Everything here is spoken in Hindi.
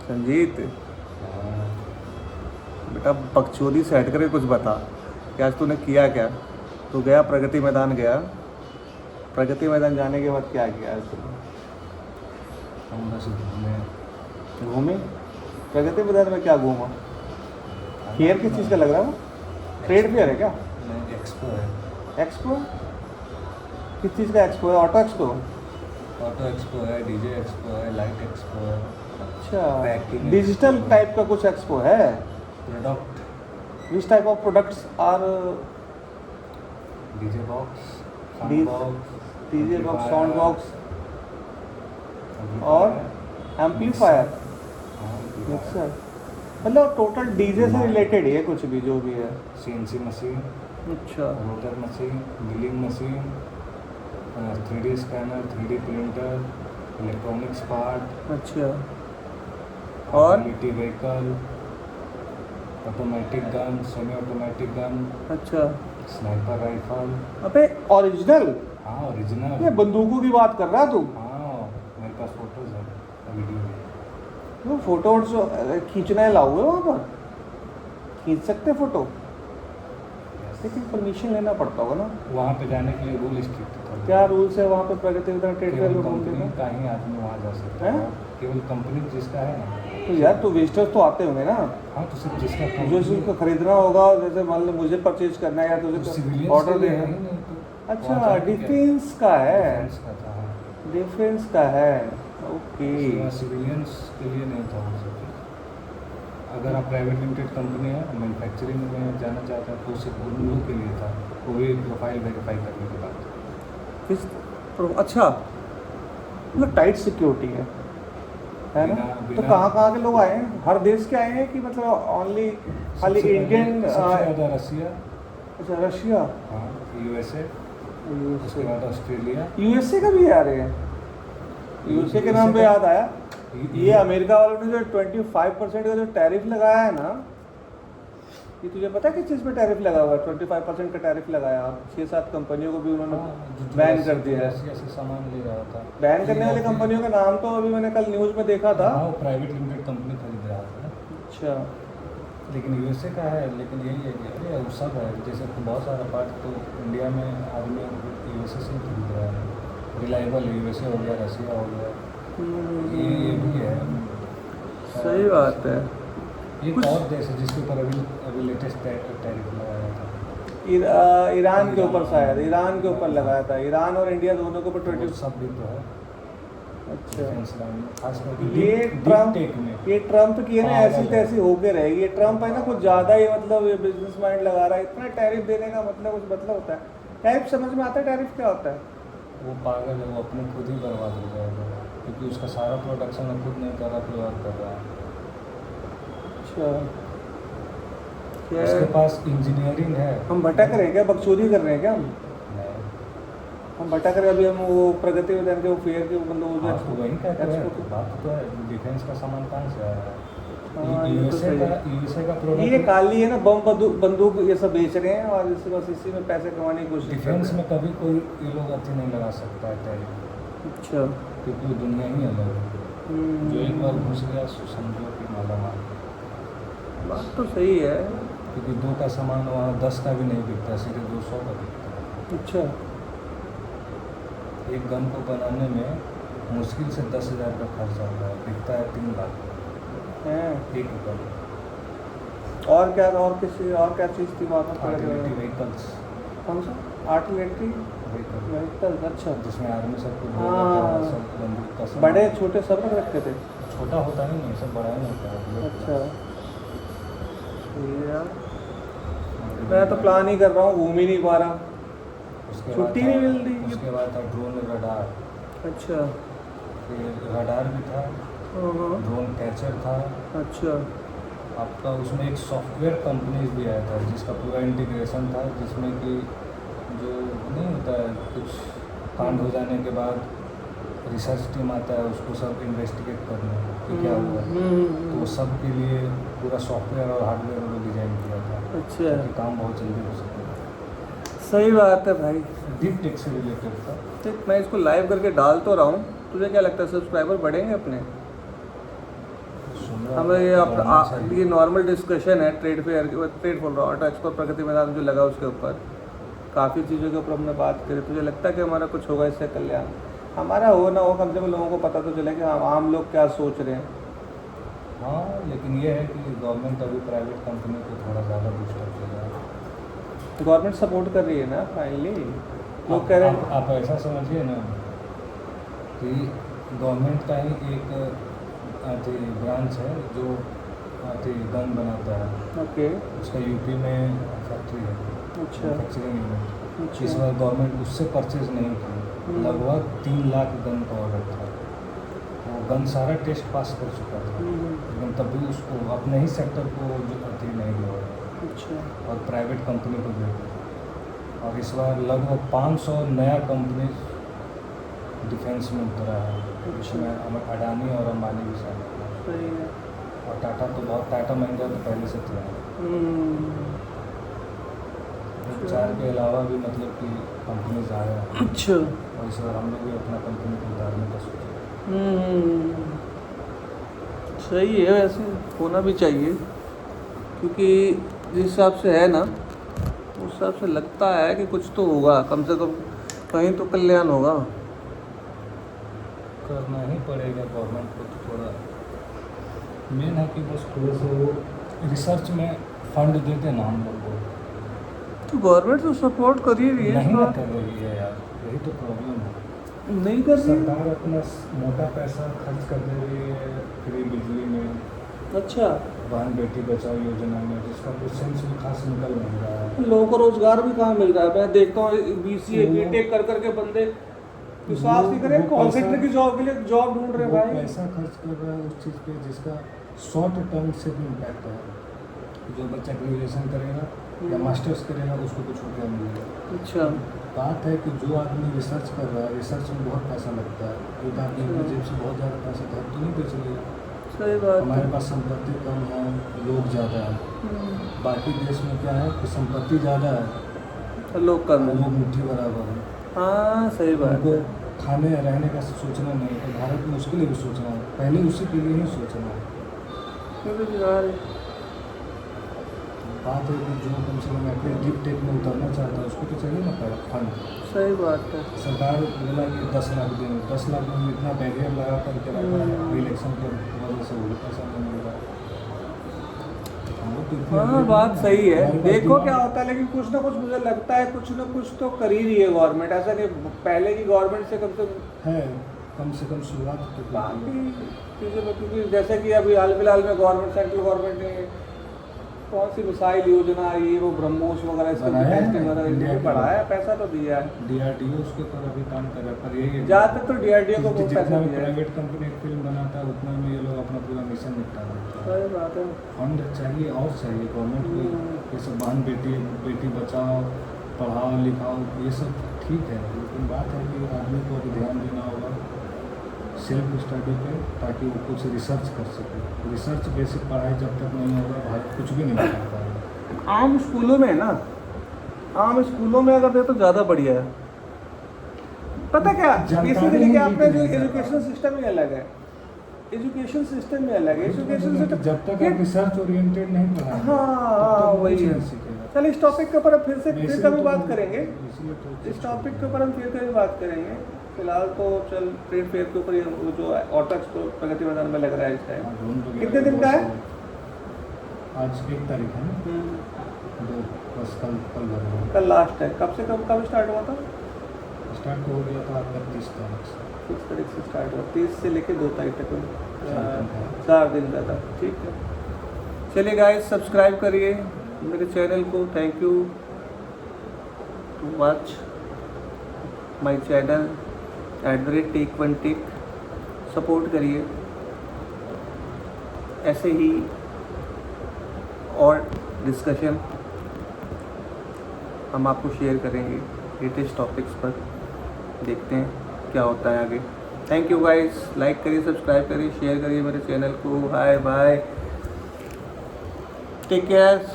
संजीत हाँ, बेटा बकचोदी से हट करके कुछ बता कि आज तूने किया क्या। तू गया प्रगति मैदान गया, प्रगति मैदान जाने के बाद क्या किया आज तूने? हम बस घूमे। घूमे? प्रगति मैदान में क्या घूमा? फेयर किस चीज़ का लग रहा है वो? ट्रेड फेयर है क्या? नहीं, एक्सपो है। एक्सपो? किस चीज़ का एक्सपो है? Auto expo? ऑटो एक्सपो है, डीजे एक्सपो है, लाइट एक्सपो है। अच्छा, Packing डिजिटल expo। टाइप का कुछ एक्सपो है? Product, which type of products are? DJ box, D- sound box, DJ box, sound box और एम्पलीफायर, मिक्सर, मतलब टोटल डीजे से रिलेटेड ही है कुछ भी जो भी है। CNC मशीन, अच्छा, rotor machine, milling machine, 3D scanner, 3D printer, electronics part, अच्छा। और? Mobility vehicle, automatic gun, semi automatic gun, अच्छा, स्नाइपर राइफल। अबे ओरिजिनल? हाँ, ओरिजिनल। ये बंदूकों की बात कर रहा है तू? हाँ, मेरे पास फोटोज है, वीडियो है। वो फोटो खींचना है, लाओगे वहाँ पर? खींच सकते फोटो? लेकिन परमिशन लेना पड़ता होगा ना? वहाँ पे जाने के लिए रूल स्ट्रिक्ट था। क्या रूल्स है वहाँ पे प्रगति मैदान ट्रेड फेयर केवल में घूमने कंपनी का? का ही आदमी वहाँ जा सकता है। हैं? केवल कंपनी जिसका है ना। तो यार तो विजिटर्स तो आते होंगे ना? हाँ, तो सिर्फ जिसका जो company- जिसको खरीदना होगा, जैसे मान लो मुझे परचेज करना है या तो तुझे civilians ऑर्डर के लिए देना है है। ही नहीं तो। अच्छा, वहाँ जाके क्या- डिफेंस का है? डिफेंस का था, हाँ। डिफेंस का है, ओके। सिविलियंस के लिए नहीं था वो सब। अगर आप प्राइवेट लिमिटेड कंपनी है, मैन्युफैक्चरिंग में जाना चाहते हैं तो सिर्फ उन लोगों के लिए था। वो भी प्रोफाइल वेरीफाई करने के बाद। अच्छा, मतलब टाइट सिक्योरिटी है ना? तो बिना- कहाँ के लोग आए हैं? हर देश के आए हैं कि मतलब ओनली खाली सबसे पहले- इंडियन? सबसे ज़्यादा रसिया, अच्छा, रशिया, हाँ, USA, उसके बाद ऑस्ट्रेलिया। यूएसए का भी आ रहे हैं? यूएसए के नाम पे याद आया, ये अमेरिका वालों ने जो 25% का जो टैरिफ लगाया है ना, ये तुझे पता है किस चीज़ पे टैरिफ लगा हुआ है? 25% का टैरिफ लगाया, 6-7 कंपनियों को भी उन्होंने बैन कर दिया है। रसिया से सामान ले रहा था। बैन करने वाली कंपनियों का नाम तो अभी मैंने कल न्यूज़ में देखा था। हाँ, वो प्राइवेट लिमिटेड कंपनी खरीद रहा था। अच्छा, लेकिन USA का है, लेकिन यही है कि अरे वो सब है, जैसे बहुत सारा पार्ट तो इंडिया में आदमी USA से ही खरीद रहा है। रिलायबल USA हो गया, रसिया हो गया, ये भी है। सही बात है। एक कुछ- और देश है जिसके ऊपर अभी लेटेस्ट टैरिफ लगाया था। ईरान के ऊपर, शायद ईरान के ऊपर लगाया था। ईरान और इंडिया दोनों के ऊपर तो वो 20। सब भी तो है अच्छा, डिफेंस लाइन में, खास करके ये डीप ट्रम्प, टेक में। ये ट्रम्प की है ना, पागल ऐसी है। तैसी होके रहेगी। ये ट्रम्प है ना, कुछ ज़्यादा ही मतलब ये बिजनेस माइंड लगा रहा है। इतना टैरिफ देने का मतलब कुछ मतलब होता है? टैरिफ समझ में आता है? टैरिफ क्या होता है? वो पागल है, वो अपने खुद ही बर्बाद हो जाएगा, क्योंकि उसका सारा प्रोडक्शन वो खुद नहीं कर रहा, कोई और कर रहा है। अच्छा, क्या उसके पास इंजीनियरिंग है। हम भटक रहे हैं क्या? बकचोदी कर रहे हैं क्या हम? नहीं, हम भटक रहे हैं। अभी हम वो प्रगति मैदान के वो फेयर के मतलब हाँ, तो वही कहते हैं, एक्सपो- बात तो है, डिफेंस का सामान कहाँ से आ रहा है? हाँ, ये तो USA सही का है। USA का ये प्रोडक्ट काली है ना, बम बंदूक ये सब बेच रहे हैं और इससे बस इसी में पैसे कमाने की कोशिश कर डिफेंस रहे में कभी कोई ये लोग अच्छी नहीं लगा सकता है टैरिफ, हैं। अच्छा, क्योंकि वो दुनिया ही अलग है। जो एक बार घुस गया सो समझो कि माला माल। बात तो सही है। क्योंकि 2 का सामान वहाँ 10 का भी नहीं बिकता, सीधे 200 का बिकता है। अच्छा, एक गन को बनाने में मुश्किल से 10,000 का खर्च आता है, बिकता है 3 लाख है। एक गन। और क्या, और किसी और क्या चीज़ थी वहाँ पर? आर्टिलरी व्हीकल्स, कौन सा? Artillery vehicle? अच्छा, जिसमें आर्मी सबको हाँ। सब बंदूक का सामान। बड़े छोटे सब रख रखे थे? छोटा होता ही नहीं, सब बड़ा ही होता है। अच्छा, ये यार मैं तो प्लान ही कर रहा हूँ, घूम ही नहीं पा रहा। उसके छुट्टी बाद नहीं था- मिल रही। उसके बाद था ड्रोन रडार, अच्छा, फिर रडार भी था, हाँ, ड्रोन कैचर था। अच्छा, आपका उसमें एक सॉफ्टवेयर कंपनीज भी आया था जिसका पूरा इंटीग्रेशन था, जिसमें कि जो नहीं होता है, कुछ कांड हो जाने के बाद रिसर्च टीम आता है उसको सब इन्वेस्टिगेट करने कि क्या हुआ, तो वो सब के लिए पूरा सॉफ्टवेयर और हार्डवेयर वो डिज़ाइन किया था। अच्छा, ताकि काम बहुत जल्दी हो सके। सही बात है भाई। डीप टेक से रिलेटेड था। देख, मैं इसको लाइव करके डाल तो रहा हूँ, तुझे क्या लगता है सब्सक्राइबर बढ़ेंगे अपने? सुन हमें ये नॉर्मल डिस्कशन है ट्रेड फेयर के, ट्रेड बोल रहा हूँ, ऑटो एक्सपो प्रगति मैदान जो लगा उसके ऊपर काफ़ी चीज़ों के ऊपर हमने बात करी। तुझे लगता है कि हमारा कुछ होगा इससे कल्याण? हमारा हो ना हो, कम से कम लोगों को पता तो चले कि हम आम लोग क्या सोच रहे हैं। हाँ, लेकिन ये है कि गवर्नमेंट अभी प्राइवेट कंपनी को थोड़ा ज़्यादा बूस्टअप कर रहा है। गवर्नमेंट सपोर्ट कर रही है ना फाइनली, लोग कह रहे हैं। आप ऐसा समझिए ना कि गवर्नमेंट का ही एक ब्रांच है जो गन बनाता है। ओके, उसका यूपी में फैक्ट्री है, अच्छा मैन्युफैक्चरिंग यूनिट। अच्छा। इस बार गवर्नमेंट उससे परचेज नहीं की, लगभग 3 लाख गन का ऑर्डर था। वो गन सारा टेस्ट पास कर चुका था, लेकिन तब भी उसको अपने ही सेक्टर को जो नहीं दिया, अच्छा, और प्राइवेट कंपनी को दे दिया। और इस बार लगभग 500 नया कंपनी डिफेंस में उतरा है, जिसमें अडानी और अंबानी भी शामिल हैं। सही है। और टाटा तो बहुत, टाटा महिंद्रा तो पहले से थे। चार के अलावा भी मतलब कि कंपनीज आ रहे हैं। अच्छा, और इस बार हम लोग भी अपना कंपनी को उतारने का सोच सही है, वैसे होना भी चाहिए, क्योंकि जिस हिसाब से है ना उस हिसाब से लगता है कि कुछ तो होगा, कम से कम कहीं तो कल्याण होगा। करना ही पड़ेगा गवर्नमेंट को। तो थोड़ा मेन है कि बस थोड़ा सा वो रिसर्च में फंड देते ना हम लोग को। तो गवर्नमेंट तो सपोर्ट कर ही रही है, नहीं ना कर रही है यार, यही तो प्रॉब्लम है। नहीं कर रही। सरकार अपना मोटा पैसा खर्च कर दे रही है फ्री बिजली में, अच्छा, बहन बेटी बचाओ योजना में, जिसका कुछ सेंस भी खास निकल नहीं रहा है। लोगों को रोजगार भी कहाँ मिल रहा है? मैं देखता हूँ BCA BTech कर करके बंदे विश्वास नहीं करे, कॉल सेंटर की जॉब के लिए जॉब ढूंढ रहे हैं भाई। पैसा खर्च कर रहा है उस चीज़ पे जिसका शॉर्ट टर्म से भी इम्पैक्ट है। जो बच्चा ग्रेजुएशन करेगा या मास्टर्स करेगा उसको कुछ रुपया मिलेगा। अच्छा, बात है कि जो आदमी रिसर्च कर रहा है, रिसर्च में बहुत पैसा लगता है, एक आदमी की जेब से बहुत ज़्यादा पैसा धर तो नहीं बेच रही। सही बात। हमारे पास संपत्ति कम है, लोग ज़्यादा है। बाकी देश में क्या है कि संपत्ति ज़्यादा है, लोग कम है। लोग मुट्ठी बराबर है। हाँ सही बात उनको है। खाने रहने का सोचना नहीं है, भारत में उसके लिए भी सोचना है, पहले उसी के लिए ही सोचना है। बात है कि जो कम से कम अपने डीप टेक में उतरना चाहता है उसको तो चाहिए ना फंड। सही बात है। सरकार बोला कि 10 लाख देंगे, 10 लाख में इतना बैरियर लगा करके रखा है इलेक्शन के वजह से वो पैसा नहीं मिल रहा। हाँ बात सही है, देखो क्या होता है, लेकिन कुछ ना कुछ मुझे लगता है कुछ ना कुछ तो कर ही रही है गवर्नमेंट। ऐसा नहीं पहले की गवर्नमेंट से कम से कम शुरुआत तो बाकी चीज़ें में, क्योंकि जैसे कि अभी हाल फिलहाल में गवर्नमेंट, सेंट्रल गवर्नमेंट ने कौन सी मिसाइल योजना आई है, वो ब्रह्मोस वगैरह इसके टेस्टिंग वगैरह बढ़ाया, पैसा तो दिया है। DRDO उसके ऊपर अभी काम कर रहा है, पर यही ज़्यादातर तो DRDO को बहुत पैसा जितना भी दिया है। प्राइवेट कंपनी एक फिल्म बनाता है उतना में ये लोग अपना पूरा मिशन निपटा देता है। सही बात है। फंड चाहिए और चाहिए गवर्नमेंट को। ये सब बहन बेटी बचाओ, पढ़ाओ लिखाओ, ये सब ठीक है, लेकिन बात है कि आदमी को अभी ध्यान देना होगा सेल्फ स्टडी पे, ताकि वो कुछ रिसर्च कर सके। रिसर्च बेसिक पढ़ाई जब तक नहीं होगा भारत कुछ भी नहीं कर पाता है। आम स्कूलों में ना, आम स्कूलों में अगर दे तो ज़्यादा बढ़िया है। पता क्या, बेसिकली क्या अपना जो एजुकेशन सिस्टम ही अलग है, एजुकेशन सिस्टम में अलग है। एजुकेशन सिस्टम जब तक आप रिसर्च ओरिएंटेड नहीं पढ़ाएंगे, हाँ वही है। चल इस टॉपिक के ऊपर फिर कभी बात करेंगे, इस टॉपिक के ऊपर हम फिर कभी बात करेंगे। फिलहाल तो चल ट्रेड फेयर के ऊपर वो जो ऑटो एक्सपो प्रगति मैदान में लग रहा है इस टाइम, कितने दिन का है? आज 1 तारीख है ना, बस कल लास्ट है। कब स्टार्ट हुआ था? स्टार्ट हो गया था आपका 30 तारीख से। 30 तारीख से स्टार्ट हुआ, 30 से लेके 2 तारीख तक 4 दिन का था। ठीक है, चलिए गाइस सब्सक्राइब करिए मेरे चैनल को। Thank you to watch my channel @Take1Take। Support करिए, ऐसे ही और डिस्कशन हम आपको शेयर करेंगे लेटेस्ट टॉपिक्स पर। देखते हैं क्या होता है आगे। थैंक यू गाइस, लाइक करिए, सब्सक्राइब करिए, शेयर करिए मेरे चैनल को। Bye bye, take care.